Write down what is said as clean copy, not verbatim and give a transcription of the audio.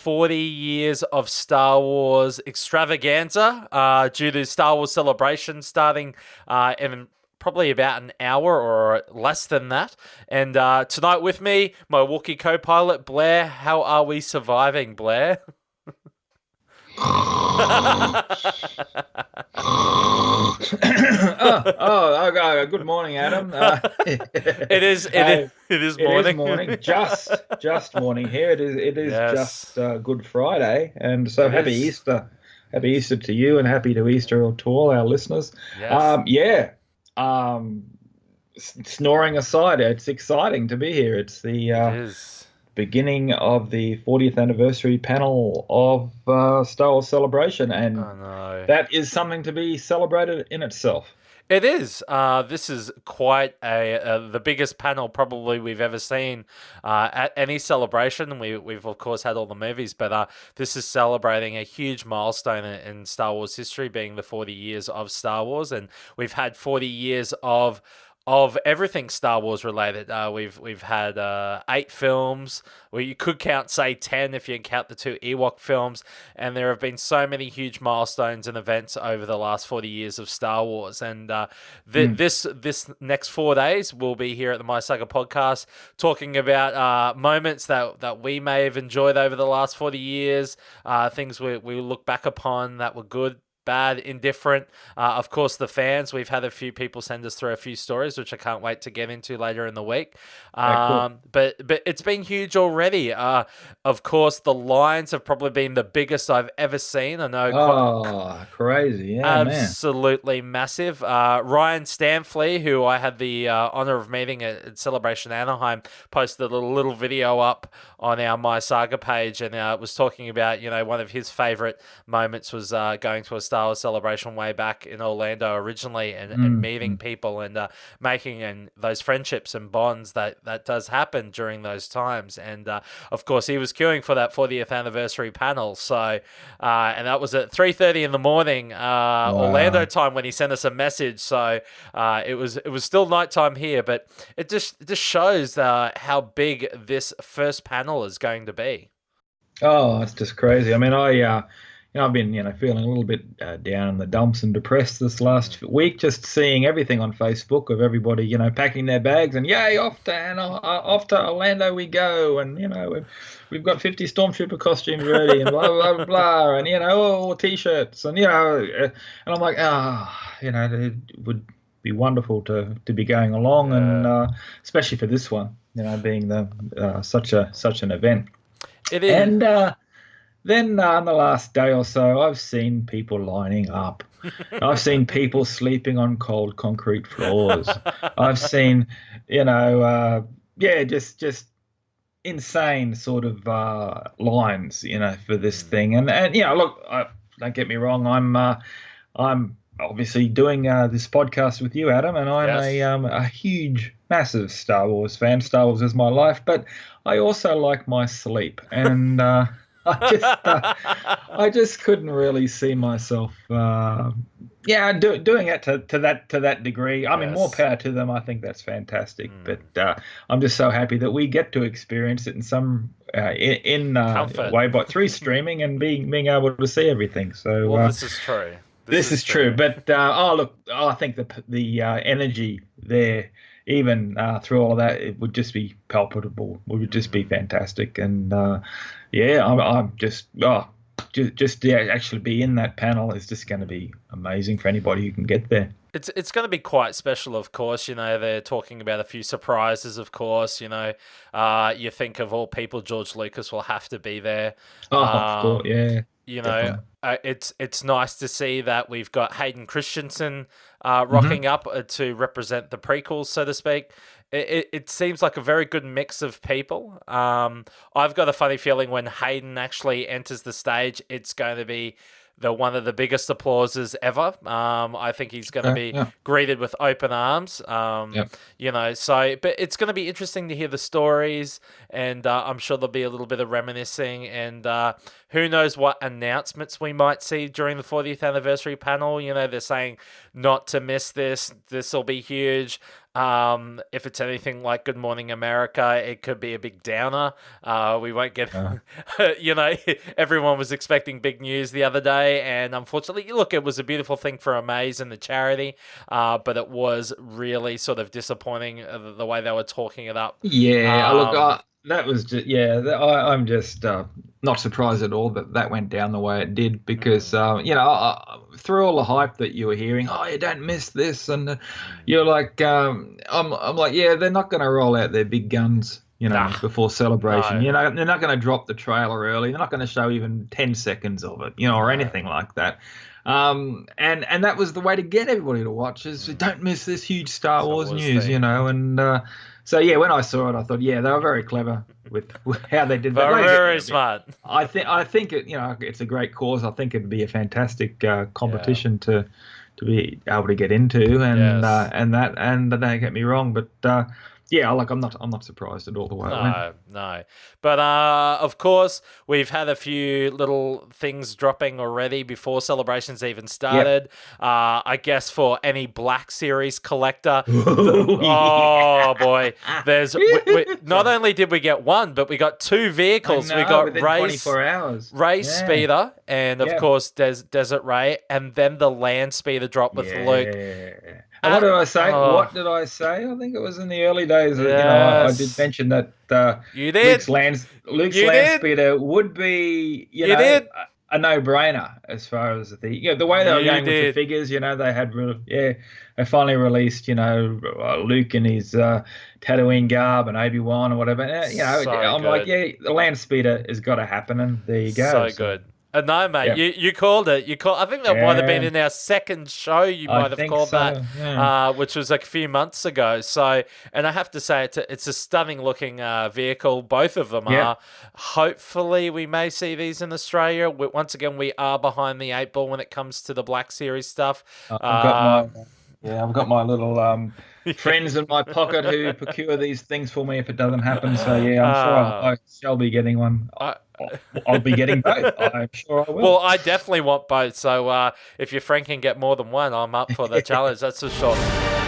40 years of Star Wars extravaganza due to Star Wars Celebration starting in probably about an hour or less than that. And tonight with me, my Wookiee co-pilot, Blair. How are we surviving, Blair? Good morning, Adam. It is It is morning. morning, just morning here. It is just Yes, Good Friday, and so it is. Happy Easter to you, and happy to Easter to all our listeners. Yes, Yeah, um, snoring aside, it's exciting to be here. It's the it is. beginning of the 40th anniversary panel of Star Wars Celebration, and Oh no. that is something to be celebrated in itself. It is. This is quite the biggest panel probably we've ever seen at any celebration. We've of course had all the movies, but this is celebrating a huge milestone in Star Wars history, being the 40 years of Star Wars, and we've had 40 years of everything Star Wars related. We've had 8 films. Well, you could count, say, 10 if you count the 2 Ewok films. And there have been so many huge milestones and events over the last 40 years of Star Wars. And Mm. this next 4 days, we'll be here at the My Saga podcast talking about moments that we may have enjoyed over the last 40 years, things we look back upon that were good, bad, indifferent. Of course, the fans. We've had a few people send us through a few stories, which I can't wait to get into later in the week. Cool. But it's been huge already. Of course, the lines have probably been the biggest I've ever seen. I know, Oh, crazy. Yeah, man. absolutely massive. Ryan Stanfley, who I had the honor of meeting at Celebration Anaheim, posted a little video up on our My Saga page, and was talking about, one of his favorite moments was going to a Star Wars Celebration way back in Orlando originally, and Mm, meeting mm. people and making and those friendships and bonds that does happen during those times. And of course, he was queuing for that 40th anniversary panel. So, and that was at 3:30 in the morning, Orlando Wow. time, when he sent us a message. So it was still nighttime here, but it just shows how big this first panel is going to be. Oh, it's just crazy. I mean, I've been, feeling a little bit down in the dumps and depressed this Mm. last week, just seeing everything on Facebook of everybody, packing their bags and yay, off to Orlando we go, and we've got 50 stormtrooper costumes ready, and blah blah blah, blah, and all t-shirts, and and I'm like, it would be wonderful to be going along, and Yeah, especially for this one, being the such an event. it is. And then on the last day or so, I've seen people lining up. I've seen people sleeping on cold concrete floors. I've seen, just insane sort of lines, for this Mm. thing. And look, don't get me wrong. I'm obviously doing this podcast with you, Adam, and I'm Yes. a huge, massive Star Wars fan. Star Wars is my life, but I also like my sleep, and I just I just couldn't really see myself, doing it to that degree. I mean, more Yes. power to them. I think that's fantastic, but Mm. I'm just so happy that we get to experience it in some in Comfort. way, but through streaming and being able to see everything. So. Well, this is true. This This is is true, true. but look, I think the energy there, even through all of that, it would just be palpable. It would just be Mm. fantastic, and I'm just just to actually be in that panel is just going to be amazing for anybody who can get there. It's going to be quite special, of course. They're talking about a few surprises, of course. You think of all people, George Lucas will have to be there. Oh, of course, Um, yeah, you know, definitely. it's nice to see that we've got Hayden Christensen Hmm. rocking up to represent the prequels, so to speak. It seems like a very good mix of people. I've got a funny feeling when Hayden actually enters the stage, it's going to be the one of the biggest applauses ever. I think he's going to Okay, be yeah, greeted with open arms. yeah. So but it's going to be interesting to hear the stories, and I'm sure there'll be a little bit of reminiscing, and who knows what announcements we might see during the 40th anniversary panel. They're saying not to miss this. This will be huge. If it's anything like Good Morning America, it could be a big downer. We won't get, Uh, everyone was expecting big news the other day, and unfortunately, look, it was a beautiful thing for Amaze and the charity, but it was really sort of disappointing the way they were talking it up. yeah, look, Um, that was just I'm just not surprised at all that that went down the way it did because mm, through all the hype that you were hearing, oh, you don't miss this, and mm, you're like, I'm like, yeah, they're not going to roll out their big guns, nah, before celebration. no, They're not going to drop the trailer early. They're not going to show even 10 seconds of it, or no. anything like that. And that was the way to get everybody to watch is Mm. don't miss this huge Star So Wars was news, thing. and so yeah, when I saw it, I thought, yeah, they were very clever with how they did that. Very, Like, very smart. I think it's a great cause. I think it'd be a fantastic Yeah. competition to be able to get into, Yes. and don't get me wrong, but yeah, like I'm not surprised at all the way it went. No, no. But of course, we've had a few little things dropping already before celebrations even Yep. started. I guess for any Black Series collector, Oh oh boy, yeah. not only did we get one, but we got two I vehicles. We know got within 24 hours. Race Yeah. Speeder, and of Yep. course Desert Ray, and then the Land Speeder drop with Luke. Yeah. And what At, did I say? oh, What did I say? I think it was in the early days that, I did yes, mention that you did. Luke's You land did. speeder would be, You did. a no-brainer as far as the way they were You going with the did. figures, they had they finally released, Luke in his Tatooine garb and Obi-Wan or whatever. So I'm like, good. yeah, the land speeder has got to happen, and there you go. So So, good. No, mate, yeah. you called it. You called. I think that might have been Yeah, in our second show. You I might have think called that, so. Yeah. which was like a few months ago. So, and I have to say, it's a stunning looking vehicle. Both of them Yeah. are. Hopefully, we may see these in Australia. Once again, we are behind the eight ball when it comes to the Black Series stuff. I've got Uh, my I've got my little friends in my pocket who procure these things for me if it doesn't happen. So yeah, I'm sure uh, I shall be getting one. I, I'll be getting both. I'm sure I well, will. I definitely want both. So if your friend can get more than one, I'm up for the challenge. That's for sure.